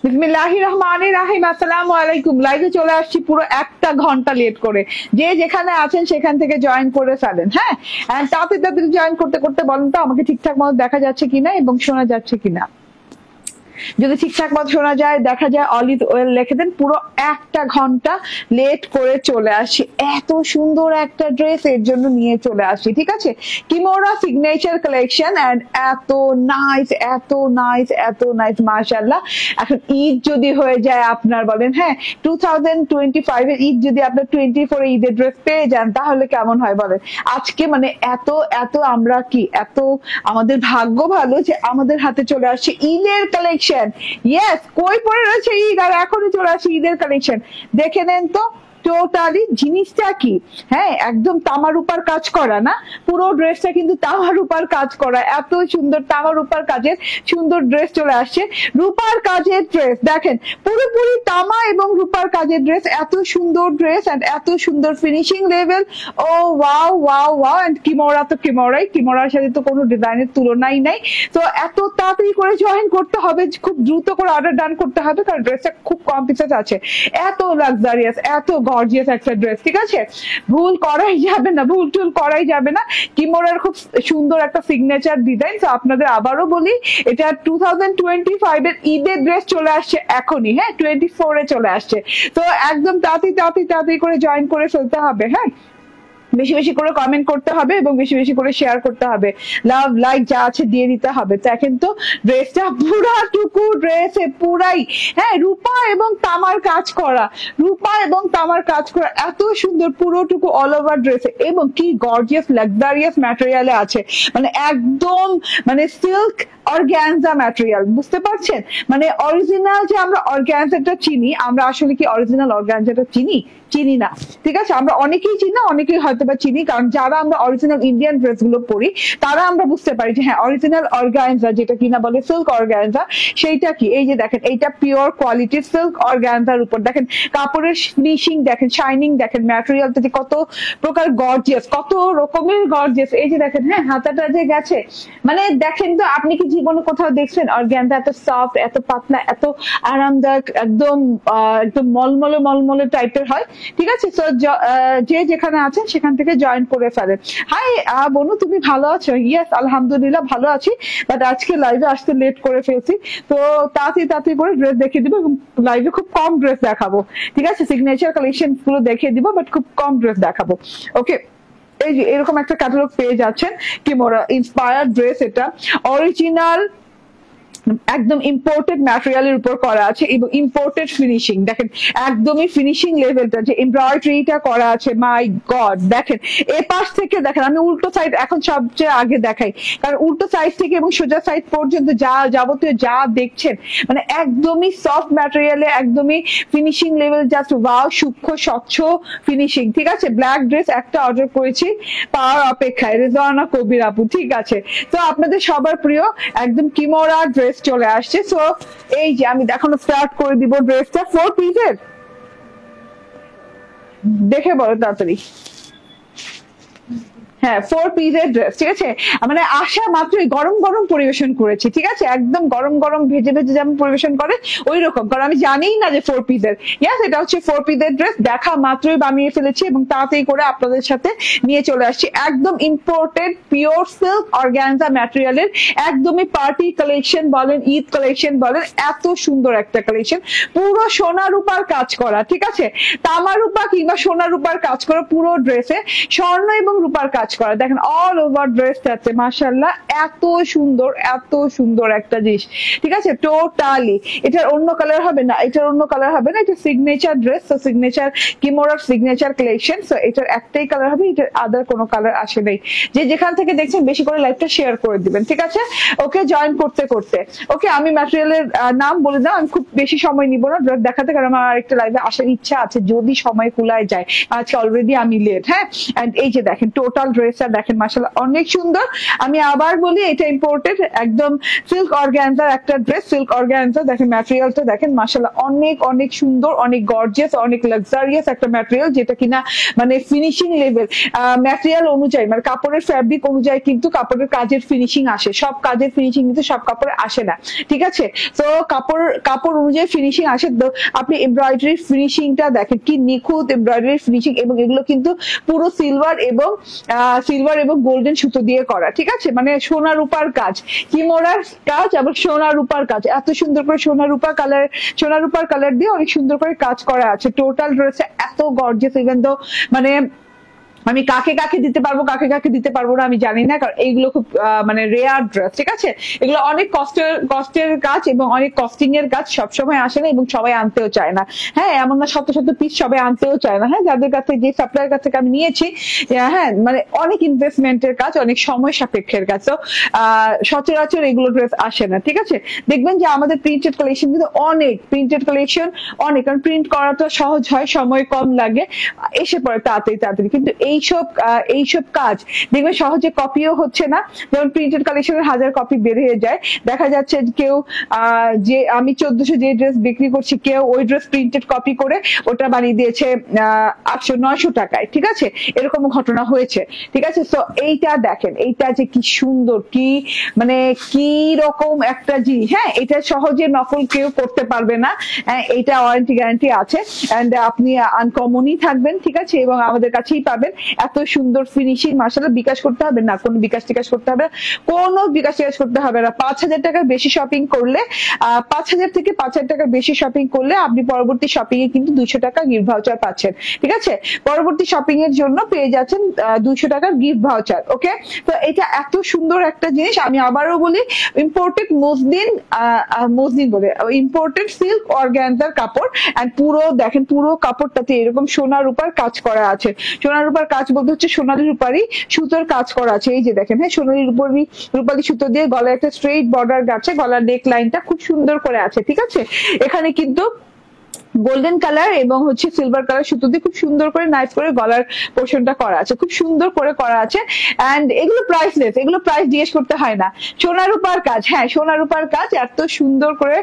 বিসমিল্লাহির রহমানির রহিম। আসসালামু আলাইকুম। লাইভে চলে আসছি পুরো 1 ঘন্টা লেট করে। যে যেখানে আছেন সেখান থেকে জয়েন করে ফেলেন। হ্যাঁ, তাড়াতাড়ি জয়েন করতে করতে বলেন তো আমাকে ঠিকঠাক মতো দেখা যাচ্ছে কিনা এবং শোনা যাচ্ছে কিনা। যদি ঠিকঠাক মতো শোনা যায়, দেখা যায়, অল ইজ ওয়েল লিখে দেন। পুরো 1 ঘন্টা লেট করে চলে আসি, এত সুন্দর একটা ড্রেস এর জন্য নিয়ে চলে আসি। ঠিক আছে, কিমোরা সিগনেচার কালেকশন এন্ড এত নাইস, এত নাইস, এত নাইস, মাশাআল্লাহ। এখন ঈদ যদি হয়ে যায় আপনার, বলেন হ্যাঁ 2025 এর ঈদ যদি আপনার 24 ঈদের ড্রেস পেয়ে যান তাহলে কেমন হয় বলেন। আজকে মানে এত এত আমরা কি এত আমাদের ভাগ্য ভালো যে আমাদের হাতে চলে আসছে ঈদের কালেকশন। ইয়েস, কই পড়ে রয়েছে ঈদ আর এখনই চলে আসে ঈদের কালেকশন। দেখে নেন তো টোটালি জিনিসটা কি। হ্যাঁ, একদম তামা রূপার কাজ করা না, পুরো ড্রেসটা কিন্তু তামা রূপার কাজ করা। এত সুন্দর তামা রূপার কাজের সুন্দর ড্রেস চলে আসছে। রূপার কাজের ড্রেস দেখেন, পুরোপুরি তামা এবং রূপার কাজের ড্রেস। এত সুন্দর ড্রেস এন্ড এত সুন্দর ফিনিশিং লেভেল। ও wow wow wow. And Kimora তো কিমোরাই, কিমোরার সাথে তো কোনো ডিজাইনের তুলনাই নাই। তো এত তাড়াতাড়ি করে জয়েন করতে হবে, খুব দ্রুত করে অর্ডার ডান করতে হবে, কারণ ড্রেসটা খুব কম পিসেস আছে। এত লাক্সারিয়াস, এত গর্জিয়াস একটা ড্রেস। ঠিক আছে, ভুল করাই যাবে না, ভুল টুল করাই যাবে না। কিমোরার খুব সুন্দর একটা সিগনেচার ডিজাইন। তো আপনাদের আবারও বলি, এটা 2025 এর ঈদের ড্রেস চলে আসছে এখনই। হ্যাঁ, 24 এ চলে আসছে। তো একদম তাড়াতাড়ি করে জয়েন করে ফেলতে হবে। হ্যাঁ, বেশি বেশি করে কমেন্ট করতে হবে এবং বেশি বেশি করে শেয়ার করতে হবে, লাভ লাইক যা আছে দিয়ে দিতে হবে। দেখেন তো ড্রেসটা পুরাটুকু ড্রেসে পুরাই হ্যাঁ রূপা এবং তামার কাজ করা, রূপা এবং তামার কাজ করা, এত সুন্দর পুরোটুকু অল ওভার ড্রেসে। এবং কি গর্জিয়াস লাক্সারিয়াস ম্যাটেরিয়ালে আছে, মানে একদম মানে সিল্ক অর্গানজা ম্যাটেরিয়াল। বুঝতে পারছেন, মানে অরিজিনাল যে আমরা অর্গানজাটা চিনি, আমরা আসলে কি অরিজিনাল অর্গানজাটা চিনি না। ঠিক আছে, আমরা অনেকেই চিনি না, অনেকেই হয়তো বা চিনি, কারণ যারা আমরা অরিজিনাল ইন্ডিয়ান ড্রেস গুলো পরি তারা আমরা বুঝতে পারি যে হ্যাঁ অরিজিনাল অর্গানজা যেটা কিনা বলে সিল্ক অর্গানজা, সেইটা কি। এই যে দেখেন, এইটা পিওর কোয়ালিটির সিল্ক অর্গানজার উপর দেখেন কাপড়ের ফিনিশিং দেখেন, শাইনিং দেখেন, ম্যাটেরিয়ালটা যে কত প্রকার গর্জিয়াস, কত রকমের গর্জিয়াস। এই যে দেখেন, হ্যাঁ হাতাটা যে গেছে, মানে দেখেন তো আপনি কি জীবনে কোথাও দেখছেন অর্গানজা এত সফট, এত পাতলা, এত আরামদায়ক, একদম একদম মলমলে টাইপের হয়। ঠিক আছে, তো যে যেখানে আছেন সেখান থেকে জয়েন করে ফেলেন। হাই বনু, তুমি ভালো আছো? ইয়েস আলহামদুলিল্লাহ ভালো আছি, বাট আজকে লাইভে আসতে লেট করে ফেলছি। তো তাড়াতাড়ি করে ড্রেস দেখিয়ে দিব এবং লাইভে খুব কম ড্রেস দেখাবো। ঠিক আছে, সিগনেচার কালেকশন গুলো দেখিয়ে দিব, বাট খুব কম ড্রেস দেখাবো। ওকে, এই যে এরকম একটা ক্যাটালগ পেয়ে যাচ্ছেন, কিমোরা ইন্সপায়ার্ড ড্রেস। এটা অরিজিনাল একদম ইম্পোর্টেড ম্যাটেরিয়ালের উপর করা আছে এবং ইম্পোর্টেড ফিনিশিং দেখেন, একদমই ফিনিশিং লেভেলটা যে এমব্রয়ডারিটা করা আছে, মাই গড। দেখেন এ পাশ থেকে দেখেন, আমি উল্টো সাইড এখন সবচেয়ে আগে দেখাই, কারণ উল্টো সাইড থেকে এবং সোজা সাইড পর্যন্ত যা যাবতীয় যা দেখছেন, মানে একদমই সফট ম্যাটেরিয়ালে, একদমই ফিনিশিং লেভেল জাস্ট ওয়াও, সূক্ষ্ম স্বচ্ছ ফিনিশিং। ঠিক আছে, ব্ল্যাক ড্রেস একটা অর্ডার করেছি পাওয়ার অপেক্ষায়, রেজওয়ানা কবির আপু। ঠিক আছে, তো আপনাদের সবার প্রিয় একদম কিমোরা ড্রেস চলে আসছে। সো এই যে আমি দেখানো স্টার্ট করে দিব ড্রেসটা। 4 পিসের দেখে বলো তাড়াতাড়ি। হ্যাঁ, 4 পিসের ড্রেস। ঠিক আছে, মানে আসা মাত্রই গরম গরম পরিবেশন করেছি। ঠিক আছে, একদম গরম গরম ভেজে ভেজে যেমন পরিবেশন করে ওই রকম, কারণ আমি জানিই না যে 4 পিসের। ইয়েস, এটা হচ্ছে 4 পিসের ড্রেস। দেখা মাত্রই বানিয়ে ফেলেছি এবং তাড়াতাড়ি করে আপনাদের সাথে নিয়ে চলে আসছি। একদম ইম্পোর্টেড পিওর সিল্ক অর্গানজা ম্যাটেরিয়ালের, একদমই পার্টি কালেকশন বলেন, ঈদ কালেকশন বলেন, এত সুন্দর একটা কালেকশন। পুরো সোনা রূপার কাজ করা। ঠিক আছে, তামা রূপা কিংবা সোনা রূপার কাজ করা পুরো ড্রেসে, স্বর্ণ এবং রূপার কাজ করা। দেখেন অল ওভার ড্রেসটাতে মাশাআল্লাহ এত সুন্দর একটা জিনিস। ঠিক আছে, টোটালি এটার অন্য কালার হবে না, এটার অন্য কালার হবে না, এটা সিগনেচার ড্রেস। তো সিগনেচার কিমোরার সিগনেচার কালেকশন। সো এটার একটাই কালার হবে, এটার আদার কোনো কালার আসে নাই। যে যেখান থেকে দেখছেন বেশি করে লাইভটা শেয়ার করে দিবেন। ঠিক আছে, ওকে, জয়েন করতে ওকে আমি ম্যাটেরিয়ালের নাম বলে দাও, আমি খুব বেশি সময় নিব না ড্রেস দেখাতে, কারণ আমার আরেকটা লাইভে আসার ইচ্ছা আছে যদি সময় কুলায় যায়। আজকে অলরেডি আমি লেট। হ্যাঁ, এন্ড এই যে দেখেন টোটাল ড্রেসটা দেখেন মাশাআল্লাহ অনেক সুন্দর। আমি আবার বলি এটা ইম্পোর্টেড একদম সিল্ক অর্গানজার একটা ড্রেস, সিল্ক অর্গানজা। দেখেন ম্যাটেরিয়ালটা দেখেন মাশাআল্লাহ অনেক অনেক সুন্দর, অনেক গর্জিয়াস, অনেক লাক্সারিয়াস একটা ম্যাটেরিয়াল, যেটা কিনা মানে ফিনিশিং লেভেল ম্যাটেরিয়াল অনুযায়ী মানে কাপড়ের ফ্যাব্রিক অনুযায়ী কিন্তু কাপড়ের কাজের ফিনিশিং আসে। সব কাজের ফিনিশিং কিন্তু সব কাপড়ে আসে না, ঠিক আছে? তো কাপড় অনুযায়ী ফিনিশিং আসে। তো আপনি এমব্রয়ডারি ফিনিশিংটা দেখেন কি নিখুঁত এমব্রয়ডারি ফিনিশিং, এবং এগুলো কিন্তু পুরো সিলভার এবং গোল্ডেন সুতো দিয়ে করা, ঠিক আছে? মানে সোনা রূপার কাজ, কিমোরার কাজ এবং সোনা রূপার কাজ, এত সুন্দর করে সোনা রূপার কালার দিয়ে অনেক সুন্দর করে কাজ করা আছে। টোটাল ড্রেসে এত গর্জিয়াস, ইভেন তো মানে আমি কাকে কাকে দিতে পারবো কাকে কাকে দিতে পারবো না আমি জানি না, কারণ এইগুলো খুব মানে রেয়ার ড্রেস, ঠিক আছে? এগুলো অনেক কষ্টের কাজ এবং অনেক কস্টিং এর কাজ, সবসময় আসে না এবং সবাই আনতেও চায় না। হ্যাঁ, এমন না শত শত পিস সবাই আনতেও চায় না। হ্যাঁ, যাদের কাছে যে সাপ্লাইয়ের কাছ থেকে আমি নিয়েছি, হ্যাঁ মানে অনেক ইনভেস্টমেন্টের কাজ, অনেক সময় সাপেক্ষের কাজ। তো সচরাচর এগুলো ড্রেস আসে না, ঠিক আছে? দেখবেন যে আমাদের প্রিন্টেড কালেকশন কিন্তু অনেক, কারণ প্রিন্ট করাটা সহজ হয়, সময় কম লাগে, এসে পড়ে তাড়াতাড়ি। কিন্তু এইসব কাজ দেখবে সহজে কপিও হচ্ছে না। যেমন প্রিন্টেড কালেকশনের 1000 কপি বের হয়ে যায়, দেখা যাচ্ছে কেউ যে আমি 1400 যে ড্রেস বিক্রি করছি, কেউ ওই ড্রেস প্রিন্টেড কপি করে ওটা বানিয়ে দিয়েছে 800-900 টাকায়, ঠিক আছে? এরকম ঘটনা হয়েছে, ঠিক আছে? তো এইটা দেখেন, এইটা যে কি সুন্দর, কি রকম একটা জিনিস। হ্যাঁ, এটা সহজে নকল কেউ করতে পারবে না, এটা ওয়ারেন্টি গ্যারান্টি আছে, এন্ড আপনি আনকমনই থাকবেন, ঠিক আছে? এবং আমাদের কাছেই পাবেন এত সুন্দর ফিনিশিং। মাশাআল্লাহ, বিকাশ করতে হবে না, কোনো বিকাশ টিকাশ করতে হবে না, কোনো বিকাশ টিকাশ করতে হবে না। 5000 টাকার বেশি শপিং করলে, 5000 থেকে 5000 টাকার বেশি শপিং করলে আপনি পরবর্তী শপিং এ কিন্তু 200 টাকা গিফট ভাউচার পাচ্ছেন, ঠিক আছে? পরবর্তী শপিং এর জন্য পেয়ে যাচ্ছেন 200 টাকার গিফট ভাউচার। ওকে, তো এটা এত সুন্দর একটা জিনিস। আমি আবারও বলি, ইম্পোর্টেড ইম্পোর্টেড সিল্ক অর্গানজার কাপড়, এন্ড পুরো দেখেন পুরো কাপড়টাতে এরকম সোনা রূপার কাজ করা আছে। সোনা রূপার কাজ বলতে হচ্ছে সোনালী রূপারি সুতোর কাজ করা আছে। এই যে দেখেন, হ্যাঁ, সোনালী রূপালি সুতো দিয়ে গলায় একটা স্ট্রেইট বর্ডার গেছে, গলার নেক লাইনটা খুব সুন্দর করে আছে, ঠিক আছে? এখানে কিন্তু গোল্ডেন কালার এবং হচ্ছে সিলভার কালার সুতো দিয়ে খুব সুন্দর করে নাইস করে গলার পোর্শনটা করা আছে, খুব সুন্দর করে করা আছে। এন্ড এগুলো প্রাইসলেস, এগুলো প্রাইস জিজ্ঞেস করতে হয় না। সোনা রূপার কাজ, হ্যাঁ সোনা রূপার কাজ, এত সুন্দর করে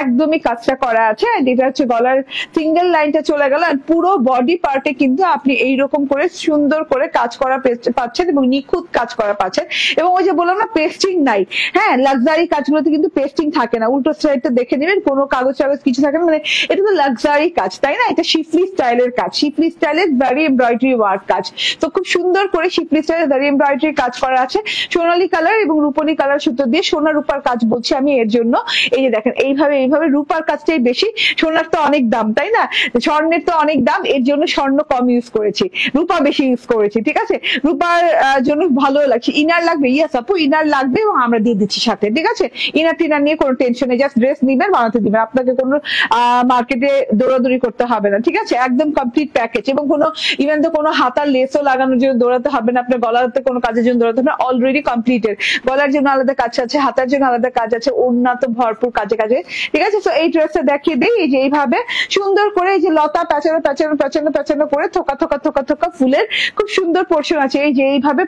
একদমই কাজটা করা আছে। এটা হচ্ছে গলার সিঙ্গেল লাইনটা চলে গেল, আর পুরো বডি পার্টে কিন্তু আপনি এইরকম করে সুন্দর করে কাজ করা পাচ্ছেন এবং নিখুঁত কাজ করা পাচ্ছেন। এবং ওই যে বললাম না, পেস্টিং নাই। হ্যাঁ, লাক্সারি কাজগুলোতে কিন্তু পেস্টিং থাকে না। উল্টো সাইডটা দেখে নেবেন, কোনো কাগজ কিছু থাকে না, মানে এটা তো লাক্সারি কাজ, তাই না? এটা শিফলি স্টাইলের কাজ, শিফলি স্টাইলের দাড়ি এমব্রয়ডারি ওয়ার্ক কাজ। তো খুব সুন্দর করে শিফলি স্টাইলের দাড়ি এমব্রয়ডারি কাজ করা আছে। সোনালী কালার এবং রূপনী কালার সুতো দিয়ে সোনা রূপার কাজ বলছি আমি এর জন্য। এই যে দেখেন, এইভাবে রূপার কাজটাই বেশি। সোনার তো অনেক দাম, তাই না? স্বর্ণের তো অনেক দাম, এর জন্য স্বর্ণ কম ইউজ করেছি, রূপা বেশি ইউজ করেছি, ঠিক আছে? রূপার জন্য ভালো লাগছে। ইনার লাগবে? ইয়েস আপু, ইনার লাগবে এবং আমরা দিয়ে দিচ্ছি সাথে, ঠিক আছে? ইনার টিনার নিয়ে কোনো টেনশন নেই, জাস্ট ড্রেস নিবেন, বানাতে দিবেন, আপনাকে কোনো মার্কেটে দৌড়াদৌড়ি করতে হবে না, ঠিক আছে? একদম কমপ্লিট প্যাকেজ। এবং কোনো ইভেন তো কোনো হাতার লেসও লাগানোর জন্য দৌড়াতে হবে না, আপনার গলাতে কোনো কাজের জন্য দৌড়াতে হবে না, অলরেডি কমপ্লিটেড। গলার জন্য আলাদা কাজ আছে, হাতার জন্য আলাদা কাজ আছে, ওড়না তো ভরপুর কাজে, ঠিক আছে? তো এই ড্রেসটা দেখিয়ে দিই। এই যে এইভাবে সুন্দর করে এই যে লতা পেঁচানো করে থোকা ফুলের খুব সুন্দর পোর্শন আছে। এই যে এইভাবে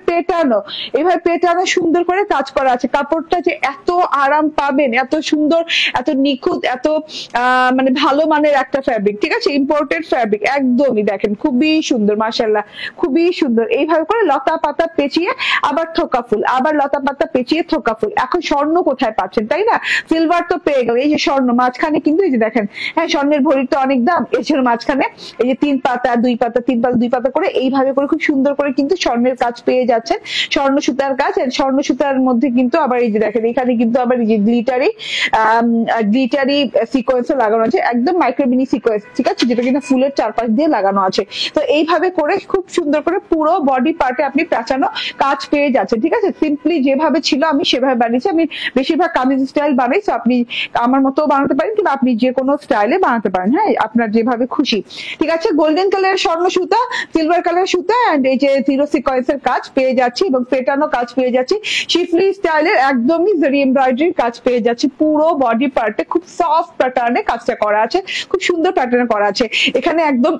পেটানো সুন্দর করে কাজ করা আছে। কাপড়টা যে এত আরাম পাবেন, এত সুন্দর, এত নিখুঁত, এত মানে ভালো মানের একটা ফ্যাব্রিক, ঠিক আছে? ইম্পোর্টেড ফ্যাব্রিক, একদমই দেখেন খুবই সুন্দর, মাশাআল্লাহ খুবই সুন্দর। এইভাবে করে লতা পাতা পেঁচিয়ে আবার থোকা ফুল, আবার লতা পাতা পেঁচিয়ে থোকা ফুল। এখন স্বর্ণ কোথায় পাচ্ছেন, তাই না? সিলভার তো পেয়ে গেল, এই যে স্বর্ণ মাঝখানে কিন্তু এই যে দেখেন, হ্যাঁ স্বর্ণের ভরির তো অনেক দাম, এর জন্য মাঝখানে এই যে 3 পাতা 2 পাতা 3 পাতা 2 পাতা করে এইভাবে করে খুব সুন্দর করে কিন্তু স্বর্ণের কাজ পেয়ে যাচ্ছেন, স্বর্ণ সুতার কাজ। স্বর্ণ সুতার মধ্যে কিন্তু আবার এই যে দেখেন, এখানে কিন্তু আবার এই যে গ্লিটারি সিকোয়েন্স লাগানো আছে, একদম মাইক্রোমিনি সিকোয়েন্স, ঠিক আছে? যেটা কিন্তু ফুলের চারপাশ দিয়ে লাগানো আছে। তো এইভাবে করে খুব সুন্দর করে পুরো বডি পার্টে আপনি পেঁচানো কাজ পেয়ে যাচ্ছেন, ঠিক আছে? সিম্পলি যেভাবে ছিল আমি সেভাবে বানিয়েছি। আমি বেশিরভাগ কামিজ স্টাইল বানাই, তো আপনি আমার মতো বানাতে পারেন, কিন্তু আপনি যে কোনো স্টাইলে বানাতে পারেন, হ্যাঁ আপনার যেভাবে খুশি, ঠিক আছে? গোল্ডেন কালারের স্বর্ণ সুতা, সিলভার কালার সুতা, এন্ড এই যে জিরো সিকোয়েন্সের কাজ পেয়ে যাচ্ছি এবং পেটানো কাজ পেয়ে যাচ্ছি। শিফলি স্টাইলের একদমই জরি এমব্রয়ডারির কাজ পেয়ে যাচ্ছি। পুরো বডি পার্টে খুব সফট প্যাটার্নে কাজটা করা আছে, খুব সুন্দর প্যাটার্নে করা আছে। এখানে একদম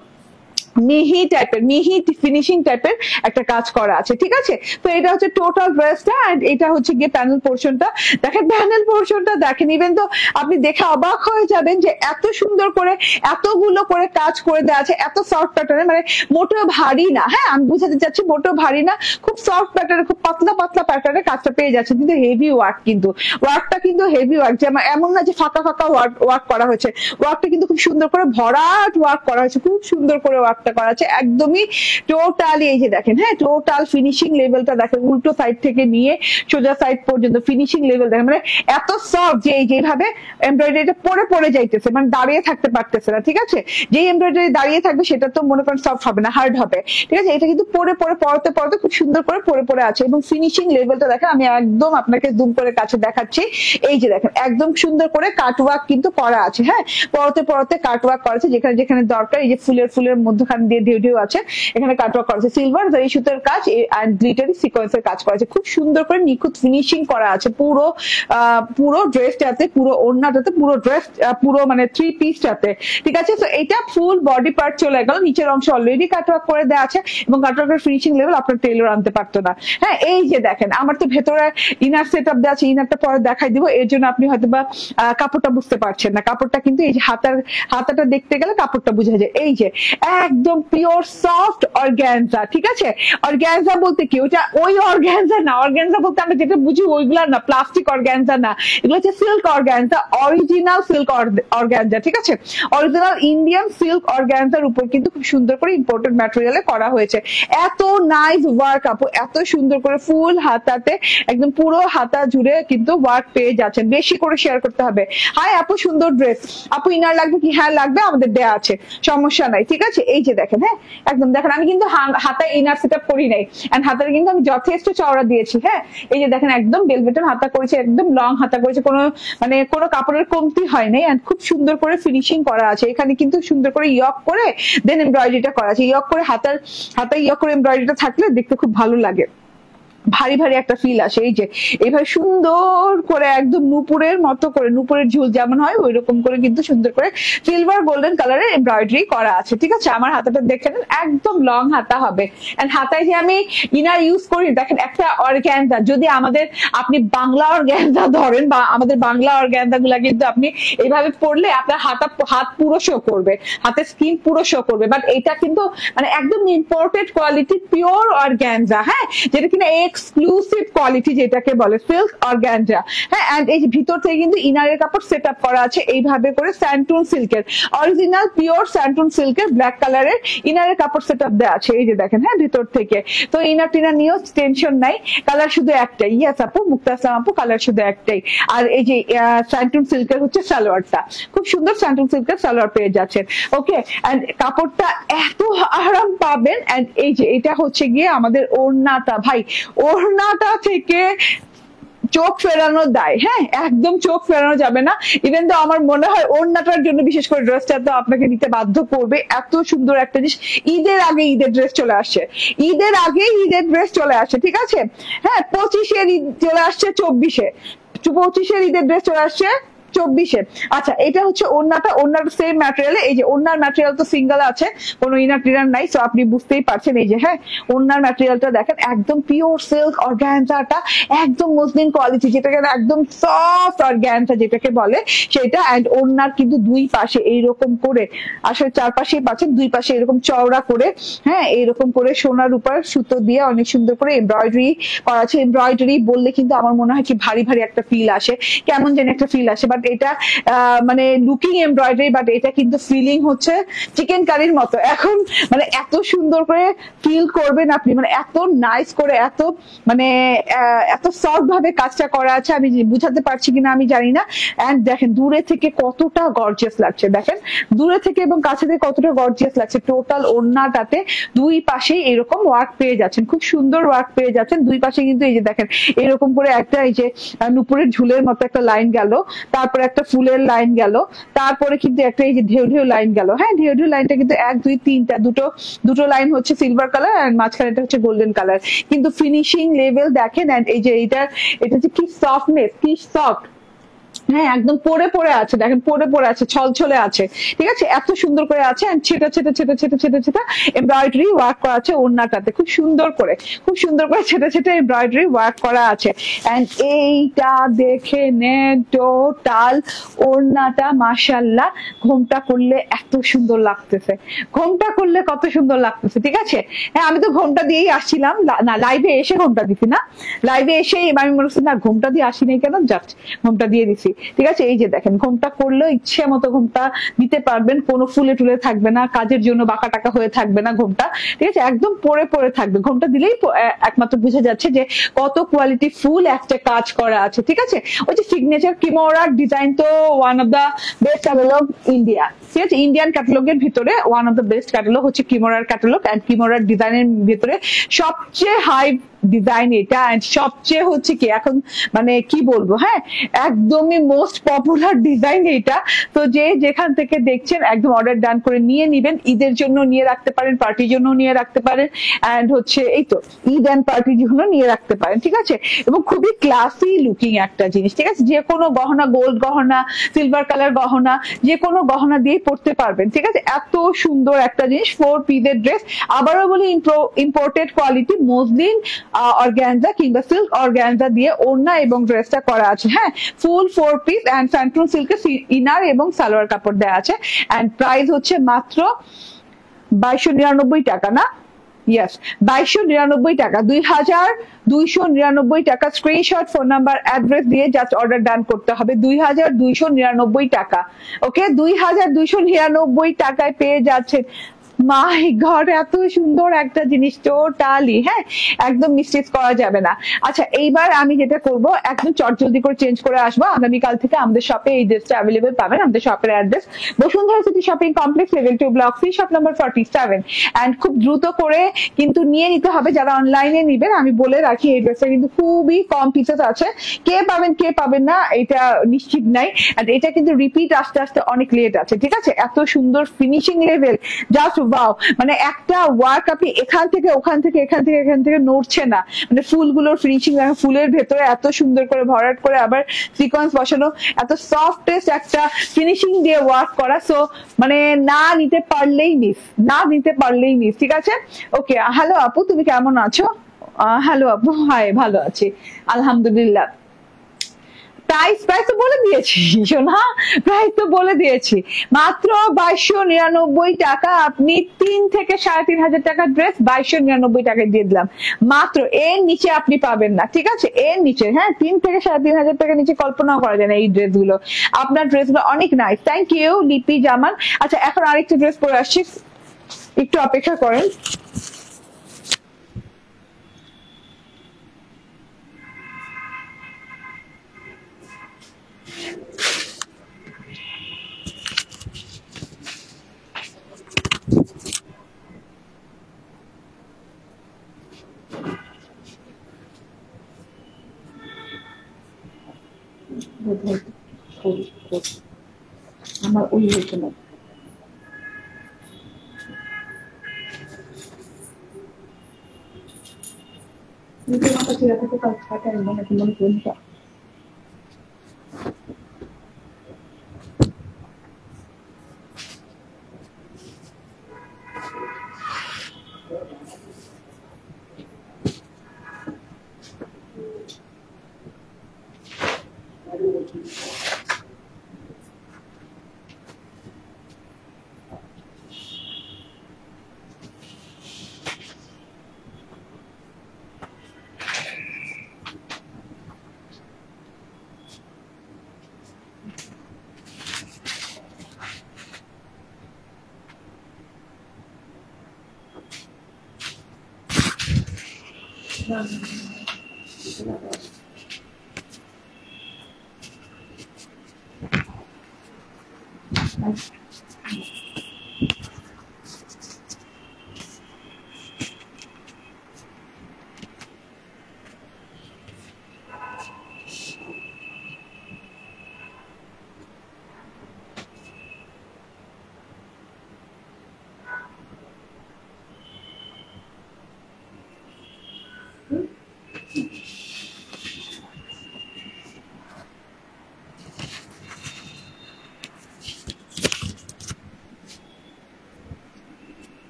মিহি টাইপের, মিহি ফিনিশিং টাইপের একটা কাজ করা আছে, ঠিক আছে। তো এটা হচ্ছে টোটাল ড্রেসটা, এন্ড এটা হচ্ছে গিয়ে প্যানেল পোর্শনটা। দেখেন প্যানেল পোর্শনটা দেখেন, ইভেন তো আপনি দেখে অবাক হয়ে যাবেন যে এত সুন্দর করে এতগুলো করে কাজ করে দেওয়া আছে, এত সফট প্যাটার্নে, মানে মোটেও ভারী না। হ্যাঁ, আমি বুঝাতে চাচ্ছি মোটেও ভারী না, খুব সফট প্যাটার্নে, খুব পাতলা পাতলা প্যাটার্নে কাজটা পেয়ে যাচ্ছে, কিন্তু হেভি ওয়ার্ক, কিন্তু ওয়ার্কটা কিন্তু হেভি ওয়ার্ক, যেমন এমন না যে ফাঁকা ফাঁকা ওয়ার্ক করা হয়েছে, ওয়ার্কটা কিন্তু খুব সুন্দর করে ভরাট ওয়ার্ক করা হয়েছে, খুব সুন্দর করে ওয়ার্ক করা আছে একদমই টোটালি। এই যে দেখেন, হ্যাঁ, টোটাল ফিনিশিং লেভেলটা দেখেন, উল্টো সাইড থেকে নিয়ে সোজা সাইড পর্যন্ত ফিনিশিং লেভেল দেখেন, মানে এত সফট যে যেভাবে এমব্রয়ডারিটা পরে যাইতেছে, মানে দাঁড়িয়ে থাকতে পারতেছে না, ঠিক আছে। যে এমব্রয়ডারি দাঁড়িয়ে থাকবে সেটা তো মনে করেন সফট হবে না, হার্ড হবে, ঠিক আছে। এটা কিন্তু পরতে খুব সুন্দর করে পরে আছে, এবং ফিনিশিং লেভেলটা দেখেন, আমি একদম আপনাকে জুম করে কাছে দেখাচ্ছি। এই যে দেখেন, একদম সুন্দর করে কাটওয়ার্ক কিন্তু করা আছে, হ্যাঁ, পরতে কাটওয়ার্ক করা আছে, যেখানে যেখানে দরকার। এই যে ফুলের মধ্যখান দিয়ে ঢেউ আছে, এখানে কাটওয়ার্ক করা আছে, সিলভার জরি সুতোর কাজ এন্ড গ্লিটারি সিকোয়েন্সের কাজ করা আছে, খুব সুন্দর করে নিখুঁত ফিনিশিং করা আছে পুরো ড্রেসটাতে, পুরো ওড়নাটাতে, পুরো মানে 3 পিসটাতে, ঠিক আছে। তো এটা ফুল বডি পার্ট চলে গেল, নিচের অংশ অলরেডি কাটওয়ার্ক করে দেওয়া আছে, এবং কাটওয়ার্কের ফিনিশিং লেভেল আপনার টেইলর আনতে পারতো না। হ্যাঁ, এই যে দেখেন, আমার তো ভেতরে ইনার সেট আপ দেওয়া আছে, ইনারটা পরে দেখাই দিব, এর জন্য আপনি হয়তো বা কাপড়টা বুঝতে পারছেন না। কাপড়টা কিন্তু এই যে হাতাটা দেখতে গেলে কাপড়টা বোঝা যায়। এই যে একদম পিওর সফট অর্গানজা, ঠিক আছে। অর্গানজা বলতে কি, ওটা ওই অর্গানজা না, অর্গানজা বলতে আমরা যেটা বুঝি ওইগুলা না, প্লাস্টিক অর্গানজা না, এগুলো হচ্ছে silk organza, original silk organza, ঠিক আছে। অরিজিনাল ইন্ডিয়ান সিল্ক অর্গানজার উপর কিন্তু খুব সুন্দর করে ইম্পোর্টেড ম্যাটেরিয়ালে করা হয়েছে। এত নাইস ওয়ার্ক আপু, এত সুন্দর করে ফুল হাতাতে একদম পুরো হাতা জুড়ে কিন্তু ওয়ার্ক পেয়ে যাচ্ছেন। বেশি করে শেয়ার করতে হবে। হাই আপু, সুন্দর ড্রেস, আপু ইনার লাগবে কি? হ্যাঁ লাগবে, আমাদের দেয়া আছে, সমস্যা নাই, ঠিক আছে। এই যে দেখেন, হ্যাঁ, একদম দেখেন, আমি কিন্তু হাতায় ইনার সেট আপ করি নাই, এন্ড হাতারে কিন্তু আমি যথেষ্ট চওড়া দিয়েছি। হ্যাঁ, এই যে দেখেন, একদম বেলভেটের হাতা করেছে, একদম লং হাতা করেছে, কোনো কাপড়ের কমতি হয় নাই, এন্ড খুব সুন্দর করে ফিনিশিং করা আছে। এখানে কিন্তু সুন্দর করে ইয়ক করে দেন এমব্রয়ডারিটা করা আছে। ইয়ক করে হাতায় ইয়ক করে এমব্রয়ডারিটা থাকলে দেখতে খুব ভালো লাগে, ভারী ভারী একটা ফিল আসে। এই যে এইভাবে সুন্দর করে একদম নুপুরের মতো করে, নুপুরের ঝুল যেমন হয় ওই রকম করে কিন্তু সুন্দর করে সিলভার গোল্ডেন কালারের এমব্রয়ডারি করা আছে, ঠিক আছে। আমার হাতাটা দেখে নেন, একদম লং হাতা হবে, এন্ড হাতায় যে আমি ইনার ইউজ করি দেখেন, একটা অর্গানজা, যদি আপনি বাংলা অর্গানজা ধরেন, বা আমাদের বাংলা অর্গানজা গুলা কিন্তু আপনি এইভাবে পরলে আপনার হাত পুরো শো করবে, হাতের স্কিন পুরো শো করবে, বাট এটা কিন্তু মানে একদম ইম্পোর্টেড কোয়ালিটি পিওর অর্গানজা, হ্যাঁ, যেটা কিনা এক্সক্লুসিভ কোয়ালিটি যেটাকে বলে সিল্ক অর্গানজা। হ্যাঁ, এন্ড এই ভিতর থেকে কিন্তু ইনারের কাপড় সেট আপ করা আছে এইভাবে করে, স্যান্টুন সিল্কের, অরিজিনাল পিওর স্যান্টুন সিল্কের ব্ল্যাক কালারের ইনারের কাপড় সেট আপ দেওয়া আছে। এই যে দেখেন, হ্যাঁ, ভিতর থেকে। তো ইনার টিনার নিয়েও টেনশন নাই, কালার শুধু একটাই। ইয়াস আপু, মুক্তা আসলাম আপু, কালার শুধু একটাই। আর এই যে স্যান্টুন সিল্কের হচ্ছে সালোয়ারটা, খুব সুন্দর স্যান্টুন সিল্কের সালোয়ার পেয়ে যাচ্ছেন। ওকে, এন্ড কাপড়টা এত আরাম পাবেন। এন্ড এই যে এটা হচ্ছে গিয়ে আমাদের ওড়নাটা, ভাই ওড়নাটা থেকে চোখ ফেরানো দায়, হ্যাঁ, একদম চোখ ফেরানো যাবে না। ইভেন তো আমার মনে হয় ওড়নাটার জন্য বিশেষ করে ড্রেসটা তো আপনাকে নিতে বাধ্য করবে। এত সুন্দর একটা জিনিস, ঈদের আগে ঈদের ড্রেস চলে আসে, ঈদের আগে ঈদের ড্রেস চলে আসে, ঠিক আছে। হ্যাঁ, 25-এর ঈদ চলে আসছে, 25-এর ঈদের ড্রেস চলে আসছে 24-এ। আচ্ছা, এটা হচ্ছে ওড়নাটা, ওড়নার সেম ম্যাটেরিয়ালে। এই যে ওড়নার ম্যাটেরিয়াল তো সিঙ্গেল আছে, কোনো ইনার টিনার নাই, সো আপনি বুঝতেই পারছেন। এই যে হ্যাঁ, ওড়নার ম্যাটেরিয়ালটা দেখেন, একদম পিওর সিল্ক অর্গানজাটা, একদম মসলিন কোয়ালিটি, যেটাকে একদম সফট অর্গানজা যেটাকে বলে সেটা। এন্ড ওড়নার কিন্তু দুই পাশে এইরকম করে, আসলে চারপাশেই পাচ্ছেন, দুই পাশে এরকম চওড়া করে, হ্যাঁ, এইরকম করে সোনার উপর সুতো দিয়ে অনেক সুন্দর করে এমব্রয়ডারি করা আছে। এমব্রয়ডারি বললে কিন্তু আমার মনে হয় কি ভারী ভারী একটা ফিল আসে, কেমন যেন একটা ফিল আসে, বাট এটা মানে লুকিং এমব্রয়ডারি, বাট এটা কিন্তু ফিলিং হচ্ছে চিকেন কারির মতো। এখন মানে এত সুন্দর করে ফিল করবেন আপনি, মানে এত নাইস করে, এত সফট ভাবে কাজটা করা আছে, আমি বুঝাতে পারছি কিনা আমি জানি না। এন্ড দেখেন দূরে থেকে কতটা গর্জিয়াস লাগছে, দেখেন দূরে থেকে এবং কাছে থেকে কতটা গর্জিয়াস লাগছে। টোটাল ওড়নাটাতে দুই পাশে এরকম ওয়ার্ক পেয়ে যাচ্ছেন, খুব সুন্দর ওয়ার্ক পেয়ে যাচ্ছেন দুই পাশে। কিন্তু এই যে দেখেন, এরকম করে একটা এই যে নুপুরের ঝুলের মতো একটা লাইন গেল, তারপরে একটা ফুলের লাইন গেল, তারপরে কিন্তু একটা এই যে ঢেউ ঢেউ লাইন গেল। হ্যাঁ, ঢেউ ঢেউ লাইনটা কিন্তু 1 2 3টা দুটো লাইন হচ্ছে সিলভার কালার, আর মাঝখানেটা হচ্ছে গোল্ডেন কালার। কিন্তু ফিনিশিং লেভেল দেখেন, এন্ড এই যে এটা হচ্ছে কি সফটনেস, কি সফট, হ্যাঁ একদম পরে পরে আছে, দেখেন পরে পরে আছে, ছলছলে আছে, ঠিক আছে, এত সুন্দর করে আছে। এন্ড ছেটা ছেটা ছেটা ছেটা ছেটা ছেটা এমব্রয়ডারি ওয়ার্ক করা আছে ওড়নাটাতে, খুব সুন্দর করে, খুব সুন্দর করে ছেটা ছেটা এমব্রয়ডারি ওয়ার্ক করা আছে। এন্ড এইটা দেখে নেন টোটাল ওড়নাটা, মাশাআল্লাহ, ঘোমটা করলে এত সুন্দর লাগতেছে, ঘোমটা করলে কত সুন্দর লাগতেছে, ঠিক আছে। হ্যাঁ আমি তো ঘোমটা দিয়েই আসছিলাম, না লাইভে এসে ঘোমটা দিছি না, লাইভে এসে আমি মনে হচ্ছে না ঘোমটা দিয়ে আসি নাই কেন, জাস্ট ঘোমটা দিয়ে দিছি, ঠিক আছে। এই যে দেখেন ঘোমটা করলেও ইচ্ছে মতো ঘোমটা দিতে পারবেন, কোনো ফুলে টুলে থাকবে না, কাজের জন্য বাঁকা টাকা হয়ে থাকবে না ঘোমটা, ঠিক আছে, একদম পরে পরে থাকবে। ঘোমটা দিলেই একমাত্র বুঝা যাচ্ছে যে কত কোয়ালিটি ফুল একটা কাজ করা আছে, ঠিক আছে। ওই যে সিগনেচার কিমোরার ডিজাইন তো one of the best catalogue India, ঠিক আছে, ইন্ডিয়ান ক্যাটালগের ভিতরে one of the best catalogue হচ্ছে কিমোরার ক্যাটালগ। এন্ড কিমোরার ডিজাইনের ভিতরে সবচেয়ে হাই ডিজাইন এটা, সবচেয়ে হচ্ছে কি এখন মানে কি বলবো, হ্যাঁ একদমই মোস্ট পপুলার ডিজাইন এটা। তো যে যেখান থেকে দেখছেন একদম অর্ডার ডান করে নিয়ে নিবেন, ঈদের জন্য নিয়ে রাখতে পারেন, পার্টির জন্য নিয়ে রাখতে পারেন, এন্ড হচ্ছে এই তো ঈদ এন্ড পার্টির জন্য নিয়ে রাখতে পারেন, ঠিক আছে। এবং খুবই ক্লাসি লুকিং একটা জিনিস, ঠিক আছে, যে কোনো গহনা, গোল্ড গহনা, সিলভার কালার গহনা, যে কোনো গহনা দিয়ে পড়তে পারবেন, ঠিক আছে। এত সুন্দর একটা জিনিস, 4 পিসের ড্রেস, আবারও বলি ইম্পোর্টেড কোয়ালিটি মসলিন অর্গানজা কিংবা সিল্ক অর্গানজা দিয়ে ওড়না এবং ড্রেসটা করা আছে, হ্যাঁ ফুল 4 পিস এন্ড স্যান্টুন সিল্কের ইনার এবং সালোয়ার কাপড় দেওয়া আছে। এন্ড প্রাইস হচ্ছে মাত্র 2299 টাকা, না ইয়েস 2299 টাকা, 2299 টাকা। স্ক্রিনশট, ফোন নাম্বার, অ্যাড্রেস দিয়ে জাস্ট অর্ডার ডান করতে হবে। 2299 টাকা, ওকে, 2299 টাকায় পেয়ে যাচ্ছে। মাই গড, এত সুন্দর একটা জিনিস টোটালি, হ্যাঁ একদম মিসটেক করা যাবে না। আচ্ছা এইবার আমি যেটা করব, একদম চটজলদি করে চেঞ্জ করে আসবো, আগামীকাল থেকে আমাদের শপে এই ড্রেসটা অ্যাভেলেবেল পাবেন। আমাদের শপের address Bashundhara City shopping complex, level 2, block 3, shop number 47। And খুব দ্রুত করে কিন্তু নিয়ে নিতে হবে যারা অনলাইনে নিবেন। আমি বলে রাখি এই ড্রেসটা কিন্তু খুবই কম পিসেস আছে, কে পাবেন কে পাবেন না এটা নিশ্চিত নাই। আর এটা কিন্তু রিপিট আস্তে আস্তে অনেক লেট আছে, ঠিক আছে। এত সুন্দর ফিনিশিং লেভেল, জাস্ট ওয়াও, মানে একটা ওয়ার্ক আপনি এখান থেকে ওখান থেকে এখান থেকে এখান থেকে নড়ছে না, মানে ফুলগুলোর ফিনিশিং, ফুলের ভেতরে এত সুন্দর করে ভরাট করে আবার সিকোয়েন্স বসানো, এত সফটেস্ট একটা ফিনিশিং দিয়ে ওয়ার্ক করা। সো মানে না নিতে পারলেই মিস, না নিতে পারলেই মিস, ঠিক আছে। ওকে, হ্যালো আপু, তুমি কেমন আছো? হ্যালো আপু, হাই, ভালো আছি আলহামদুলিল্লাহ। প্রাইস তো বলে দিয়েছি শোনা, প্রাইস তো বলে দিয়েছি, মাত্র 2299 টাকা। আপনি 3 থেকে 3500 টাকার ড্রেস 2299 টাকায় দিয়ে দিলাম মাত্র। এর নিচে আপনি পাবেন না, ঠিক আছে, এর নিচে, হ্যাঁ 3 থেকে 3500 টাকার নিচে কল্পনাও করা যায় না এই ড্রেসগুলো। আপনার ড্রেসগুলো অনেক নাইস, থ্যাংক ইউ লিপি জামান। আচ্ছা এখন আরেকটা ড্রেস পরে আসছি, একটু অপেক্ষা করেন। আমার ওই হয়েছে না,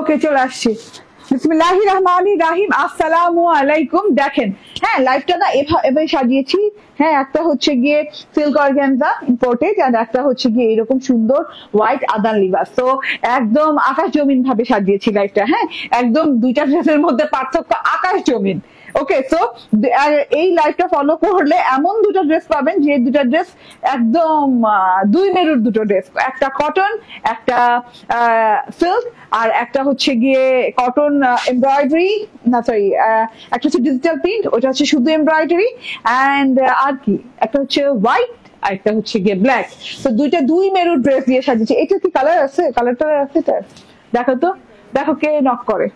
ওকে চলে আসছি। বিসমিল্লাহির রহমানির রহিম, আসসালামু আলাইকুম। দেখেন হ্যাঁ লাইভটা না এভাবে সাজিয়েছি। হ্যাঁ একটা হচ্ছে গিয়ে সিল্ক অর্গানজা ইম্পোর্টেড, আর একটা হচ্ছে গিয়ে এরকম সুন্দর হোয়াইট আদান লিবাস। তো একদম আকাশ জমিন ভাবে সাজিয়েছি লাইভটা। হ্যাঁ একদম দুইটা ড্রেসের মধ্যে পার্থক্য আকাশ জমিন। ওকে সো এই লাইভটা ফলো করলে এমন দুটো ড্রেস পাবেন যে দুটো ড্রেস একদম দুই মেরুর দুটো ড্রেস, একটা কটন একটা সিল্ক, আর একটা হচ্ছে গিয়ে কটন এমব্রয়ডারি, না সরি একটা হচ্ছে ডিজিটাল প্রিন্ট, ওটা হচ্ছে শুধু এমব্রয়ডারি, অ্যান্ড আর কি একটা হচ্ছে হোয়াইট আর একটা হচ্ছে গিয়ে ব্ল্যাক। তো দুইটা দুই মেরুর ড্রেস দিয়ে সাজিয়েছি। এটা কি কালার আছে? কালারটা আছে তার? দেখো তো, দেখো কে নক করে।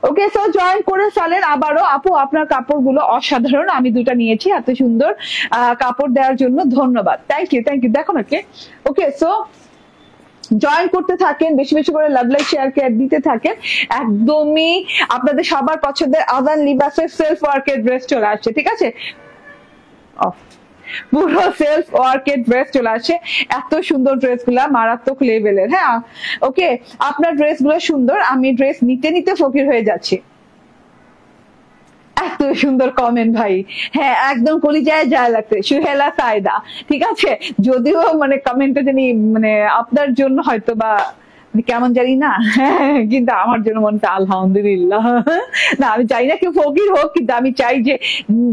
ওকে সো জয়েন করে চলেন আবারও। আপু আপনার কাপড়গুলো অসাধারণ, আমি দুটা নিয়েছি, এত সুন্দর কাপড় দেওয়ার জন্য ধন্যবাদ। Thank you thank you. দেখো না কে। ওকে সো জয়েন করতে থাকেন, বেশি বেশি করে লাভ লাইক শেয়ার কেয়ার দিতে থাকেন। একদমই আপনাদের সবার পছন্দের আদান লিবাসের সেলফ ওয়ার্কের ড্রেস চলে আসছে, ঠিক আছে? অফ পুরো সেলফ ওয়ার্কের ড্রেস চলে আসে। এত সুন্দর ড্রেস গুলা মারাত্মক লেভেলের। হ্যাঁ ওকে আপনার ড্রেস গুলো সুন্দর, আমি ড্রেস নিতে নিতে ফকির হয়ে যাচ্ছি। এত সুন্দর কমেন্ট ভাই, হ্যাঁ একদম কলিজায় যায় লাগছে। সুহেলা সাইদা, ঠিক আছে, যদিও মানে কমেন্টটা জানি মানে আপনার জন্য হয়তো বা কেমন জানি না, কিন্তু আমার জন্য মনটা আলহামদুলিল্লাহ। না আমি চাই না কেউ ফকির হোক, কিন্তু আমি চাই যে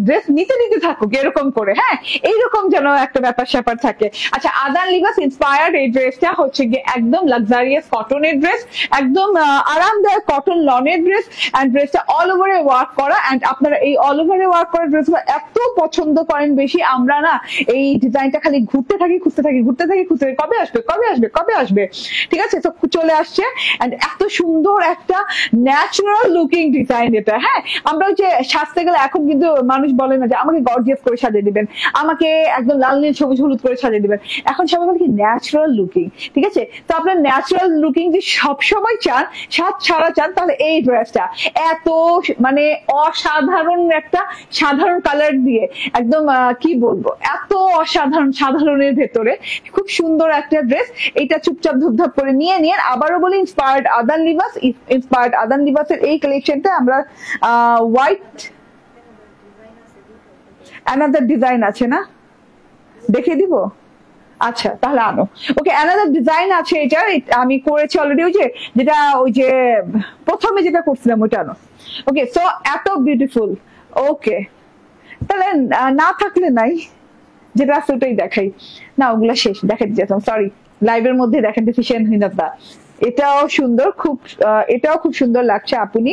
ড্রেস নিতে নিতে থাকুক এরকম করে। হ্যাঁ এইরকম যেন একটা ব্যাপার স্যাপার থাকে। আচ্ছা আদান লিবাস ইন্সপায়ার্ড এই ড্রেসটা হচ্ছে গিয়ে একদম লাক্সারিয়াস কটনের ড্রেস, একদম আরামদায়ক কটন লনের ড্রেস, অ্যান্ড ড্রেসটা অল ওভারে ওয়ার্ক করা। অ্যান্ড আপনারা এই অল ওভারে ওয়ার্ক করা ড্রেসগুলো এত পছন্দ করেন বেশি, আমরা না এই ডিজাইনটা খালি ঘুরতে থাকি খুঁজতে থাকি ঘুরতে থাকি খুঁজতে থাকি, কবে আসবে কবে আসবে কবে আসবে, ঠিক আছে? তো চলে আসছে এন্ড এত সুন্দর একটা ন্যাচারাল লুকিং ডিজাইন এটা। হ্যাঁ আমরা ওই যে সাজতে গেলে এখন কিন্তু মানুষ বলে না যে আমাকে গর্জিয়াস করে সাজিয়ে দিবেন, আমাকে একদম লাল নীল সবুজ হলুদ করে সাজিয়ে দিবেন। এখন সবাই বলে কি ন্যাচারাল লুকিং, ঠিক আছে? তো আপনার ন্যাচারাল লুকিং যে সবসময় চান, সাজ ছাড়া চান, তাহলে এই ড্রেসটা এত মানে অসাধারণ একটা সাধারণ কালার দিয়ে একদম কি বলবো এত অসাধারণ, সাধারণের ভেতরে খুব সুন্দর একটা ড্রেস। এটা চুপচাপ ধুপধাপ করে নিয়ে নিয়ে আবারও বলি ইন্সপায়ার্ড আদান লিবাস, ইন্সপায়ার্ড আদান লিবাসের এই কালেকশনটা আমরা হোয়াইট অ্যানাদার ডিজাইন আছে না, দেখিয়ে দিব। আচ্ছা তাহলে আনো। ওকে অ্যানাদার ডিজাইন আছে, এটা আমি করেছি অলরেডি, ওই যে যেটা ওই যে প্রথমে যেটা করছিলাম ওইটা আনো। ওকে সো এত বিউটিফুল। ওকে তাহলে না থাকলে নাই, যেটা আছে ওটাই দেখাই না, ওগুলা শেষ দেখাতে যেতাম, সরি লাইভের মধ্যে দেখেন ডিসিশনহীনতা। এটাও সুন্দর, খুব এটাও খুব সুন্দর লাগছে আপনি।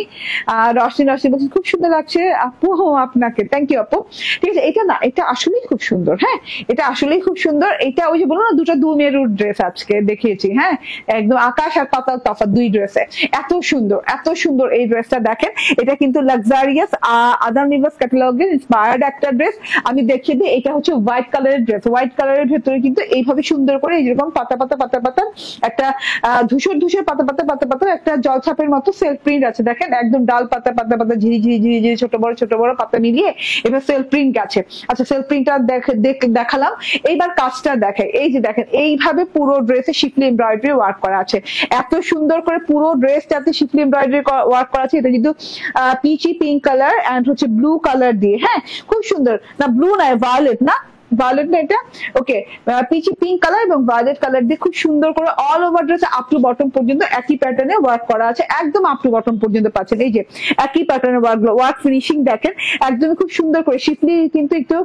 রশ্মি রশ্মি বলছেন খুব সুন্দর লাগছে আপু, আপনাকে থ্যাংক ইউ আপু। ঠিক আছে এটা না, এটা আসলেই খুব সুন্দর। হ্যাঁ এটা আসলেই খুব সুন্দর। এটা ওই যে বলুন না দুটো দুই মেরুর ড্রেস আজকে দেখিয়েছি। হ্যাঁ একদম আকাশ আর পাতাল তফাৎ দুই ড্রেসে, এত সুন্দর এত সুন্দর এই ড্রেসটা দেখেন। এটা কিন্তু লাক্সারিয়াস আদান লিবাস ক্যাটালগের ইন্সপায়ার্ড একটা ড্রেস। আমি দেখিয়ে দিই, এটা হচ্ছে হোয়াইট কালারের ড্রেস। হোয়াইট কালারের ভেতরে কিন্তু এইভাবে সুন্দর করে যেরকম পাতা পাতা পাতা পাতা একটা ধূসর ধূসর পাতা পাতা পাতা পাতা একটা জলছাপের মতো সেলফ প্রিন্ট আছে। দেখেন একদম ডাল পাতা পাতা পাতা ঝিরি ঝিরি ঝিরি ঝিরি ছোট বড় পাতা মিলিয়ে এবার সেলফ প্রিন্ট আছে। আচ্ছা সেলফ প্রিন্টটা দেখালাম, এইবার কাজটা দেখাই। এই যে দেখেন এইভাবে পুরো ড্রেসে শিফলি এমব্রয়ডারি ওয়ার্ক করা আছে। এত সুন্দর করে পুরো ড্রেসটাতে শিফলি এমব্রয়ডারি ওয়ার্ক করা আছে। এটা কিন্তু পিচি পিঙ্ক কালার এন্ড হচ্ছে ব্লু কালার দিয়ে। হ্যাঁ খুব সুন্দর, না ব্লু না ভায়োলেট, না ভায়োলেট না এটা, ওকে পিচি পিঙ্ক কালার এবং ভায়োলেট কালার দিয়ে খুব সুন্দর করে অল ওভার ড্রেসে আপ টু বটম পর্যন্ত একই প্যাটার্নে ওয়ার্ক করা আছে। একদম আপ টু বটম পর্যন্ত পাচ্ছেন। এই যে একই প্যাটার্নের ওয়ার্ক ফিনিশিং দেখেন একদম খুব সুন্দর করে। শিফলি কিন্তু একটু